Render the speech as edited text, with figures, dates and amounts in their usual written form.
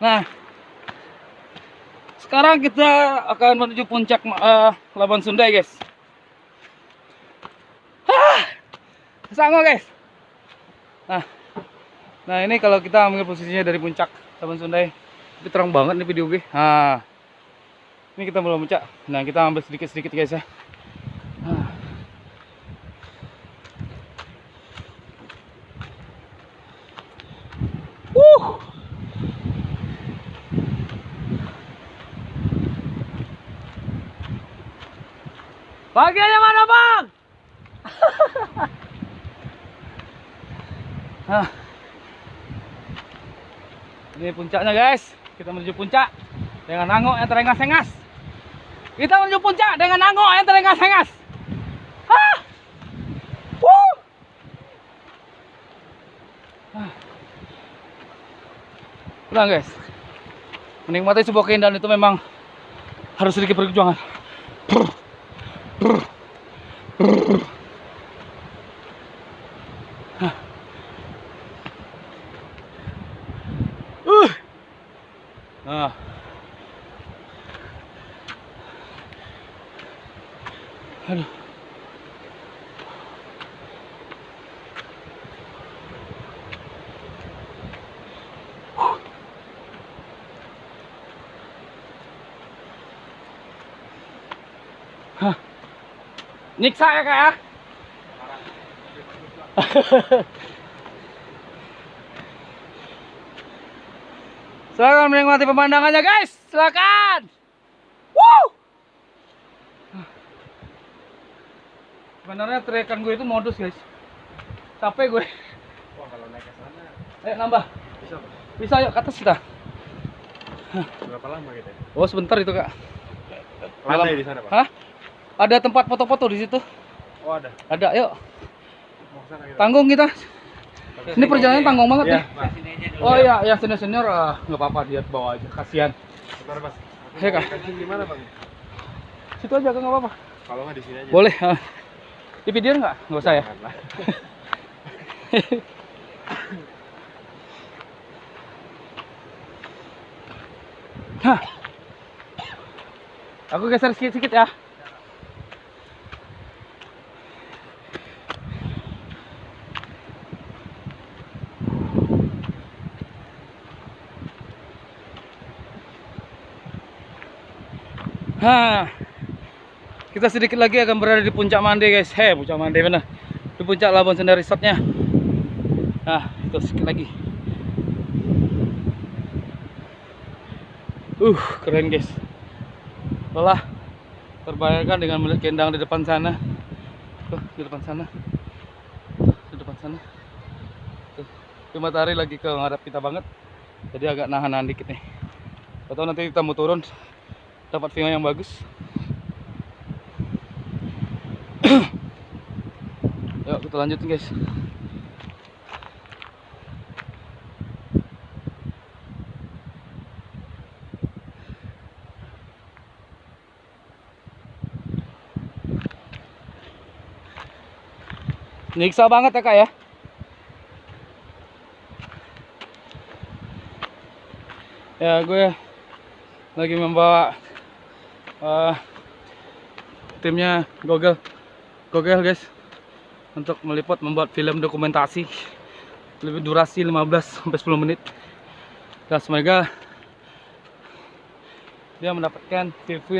Nah, sekarang kita akan menuju puncak Labuan Sundai, guys. Sanggup, guys. Nah, ini kalau kita ambil posisinya dari puncak Labuan Sundai, itu terang banget nih video gue. Nah, ini kita belum puncak. Nah, kita ambil sedikit-sedikit, guys ya. Bagiannya mana, Bang? Ini puncaknya, guys. Kita menuju puncak dengan nangok yang terengas-engas. Kita menuju puncak dengan nangok yang terengas-engas. Pulang, guys. Menikmati sebuah keindahan itu memang harus sedikit perjuangan. Aduh. Nyiksa ya, Kak ya? Silakan menikmati pemandangannya, guys. Silakan. Sebenarnya teriakan gue itu modus, guys. Capek gue. Wah, kalau naik ke sana. Ayo nambah. Bisa, Pak? Bisa, yuk ke atas kita. Berapa lama gitu ya? Oh, sebentar itu, Kak. Lantai di sana, Pak? Hah? Ada tempat foto-foto di situ. Oh, ada. Ada, yuk. Mau ke sana gitu. Tanggung kita. Ini perjalanan tanggung banget Iya, nih. Pak. Oh iya, yang senior-senior nggak apa-apa, dia bawa aja. Kasihan. Bentar, Mas. Iya, Kak. Kencing di mana, Bang? Situ aja, Kak, nggak apa-apa. Kalau nggak di sini aja. Boleh. Di video nggak? Nggak usah ya. Janganlah. Aku geser sedikit-sedikit ya. Kita sedikit lagi akan berada di puncak Mande, guys. Puncak Mande mana? Di puncak Labuan Sundai Resortnya. Nah, itu sedikit lagi. Keren, guys. Lelah terbayarkan dengan melihat kendang di depan sana. Tuh, di depan sana. Tuh, di depan sana. Tuh, tapi matahari lagi ke ngadap kita banget. Jadi agak nahan-nahan dikit nih. Atau nanti kita mau turun dapat view yang bagus. Yuk kita lanjutin, guys. Nyiksa banget ya, Kak ya. Ya, gue lagi membawa timnya Google, guys, untuk meliput membuat film dokumentasi lebih durasi 15-10 menit. Dan semoga dia mendapatkan view yang